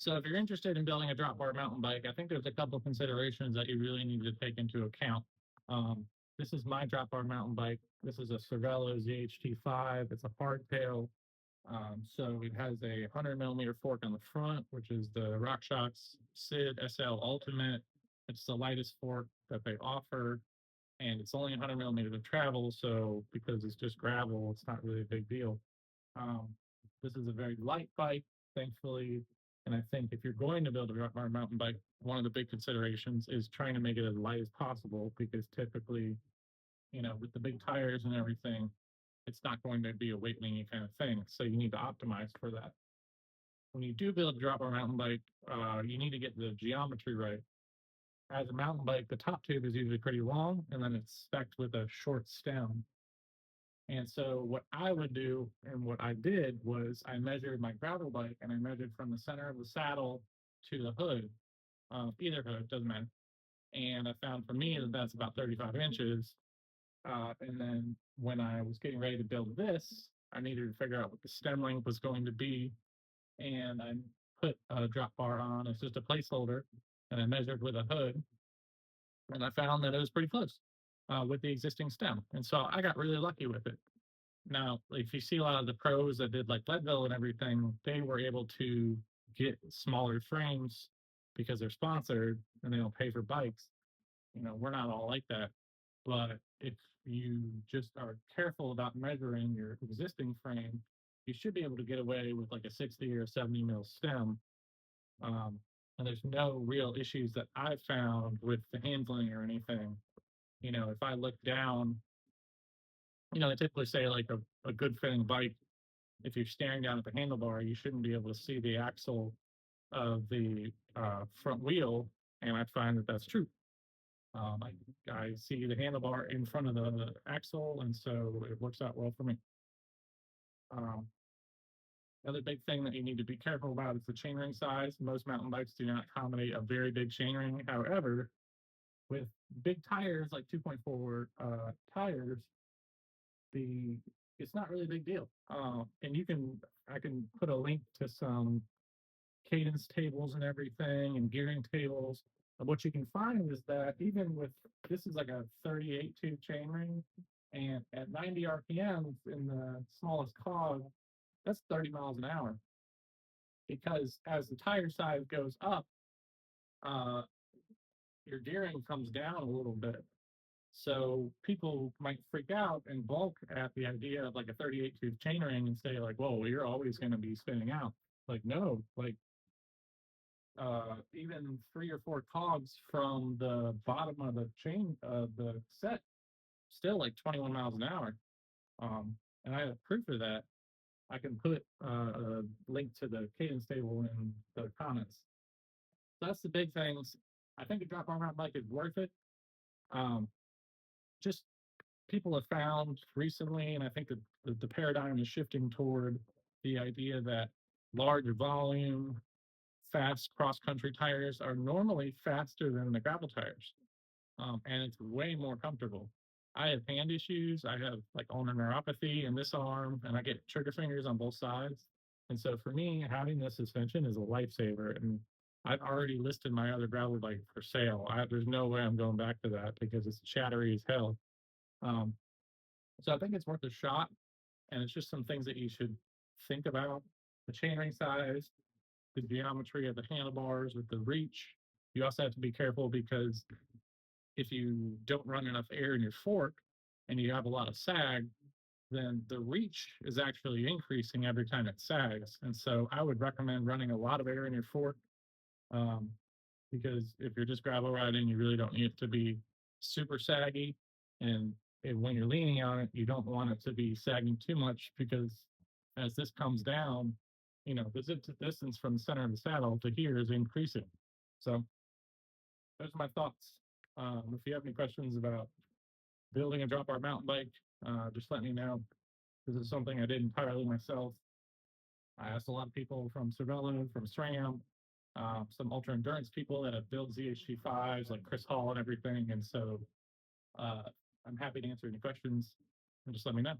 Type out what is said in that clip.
So if you're interested in building a drop bar mountain bike, I think there's a couple of considerations that you really need to take into account. Um, this is my drop bar mountain bike. This is a Cervelo ZHT-5. It's a hardtail. So it has a 100 millimeter fork on the front, which is the RockShox SID SL Ultimate. It's the lightest fork that they offer, and it's only 100 millimeters of travel. So because it's just gravel, it's not really a big deal. Um, this is a very light bike, thankfully. And I think if you're going to build a rock mountain bike, one of the big considerations is trying to make it as light as possible because typically, with the big tires and everything, it's not going to be a weightlifting kind of thing. So you need to optimize for that. When you do build a drop bar mountain bike, you need to get the geometry right. As a mountain bike, the top tube is usually pretty long, and then it's specced with a short stem. And so what I would do and what I did was I measured my gravel bike and I measured from the center of the saddle to the hood, either hood, doesn't matter. And I found for me that that's about 35 inches. And then when I was getting ready to build this, I needed to figure out what the stem length was going to be. And I put a drop bar on. It's just a placeholder. And I measured with a hood. And I found that it was pretty close with the existing stem. And so I got really lucky with it. Now, if you see a lot of the pros that did like Leadville and everything, they were able to get smaller frames because they're sponsored and they don't pay for bikes. We're not all like that. But if you just are careful about measuring your existing frame, you should be able to get away with like a 60 or 70 mil stem. And there's no real issues that I've found with the handling or anything. If I look down, they typically say like a good fitting bike, if you're staring down at the handlebar, you shouldn't be able to see the axle of the front wheel. And I find that that's true. I see the handlebar in front of the axle, and so it works out well for me. Um, Another big thing that you need to be careful about is the chainring size. Most mountain bikes do not accommodate a very big chainring. However, with big tires like 2.4 tires, it's not really a big deal. And I can put a link to some cadence tables and everything and gearing tables. And what you can find is that even with this is like a 38 tube chainring, and at 90 RPMs in the smallest cog, that's 30 miles an hour. Because as the tire size goes up, uh, your gearing comes down a little bit. So people might freak out and balk at the idea of like a 38 tooth chainring and say like, "Whoa, you're always going to be spinning out." Like, no, like even 3 or 4 cogs from the bottom of the chain of the set, still like 21 miles an hour. And I have proof of that. I can put a link to the cadence table in the comments. So that's the big things. I think a drop bar mountain bike is worth it. Um, just people have found recently, and I think that the paradigm is shifting toward the idea that large volume, fast cross country tires are normally faster than the gravel tires, and it's way more comfortable. I have hand issues. I have like ulnar neuropathy in this arm, and I get trigger fingers on both sides. And so for me, having this suspension is a lifesaver. And I've already listed my other gravel bike for sale. There's no way I'm going back to that because it's chattery as hell. Um, so I think it's worth a shot, and it's just some things that you should think about: the chainring size, the geometry of the handlebars with the reach. You also have to be careful because if you don't run enough air in your fork and you have a lot of sag, then the reach is actually increasing every time it sags. And so I would recommend running a lot of air in your fork, um, because if you're just gravel riding, you really don't need it to be super saggy. And when you're leaning on it, you don't want it to be sagging too much because as this comes down, the distance from the center of the saddle to here is increasing. So those are my thoughts. If you have any questions about building a drop bar mountain bike, just let me know. This is something I did entirely myself. I asked a lot of people from Cervelo, from SRAM, some ultra endurance people that have built ZHT-5s like Chris Hall and everything. And so I'm happy to answer any questions and just let me know.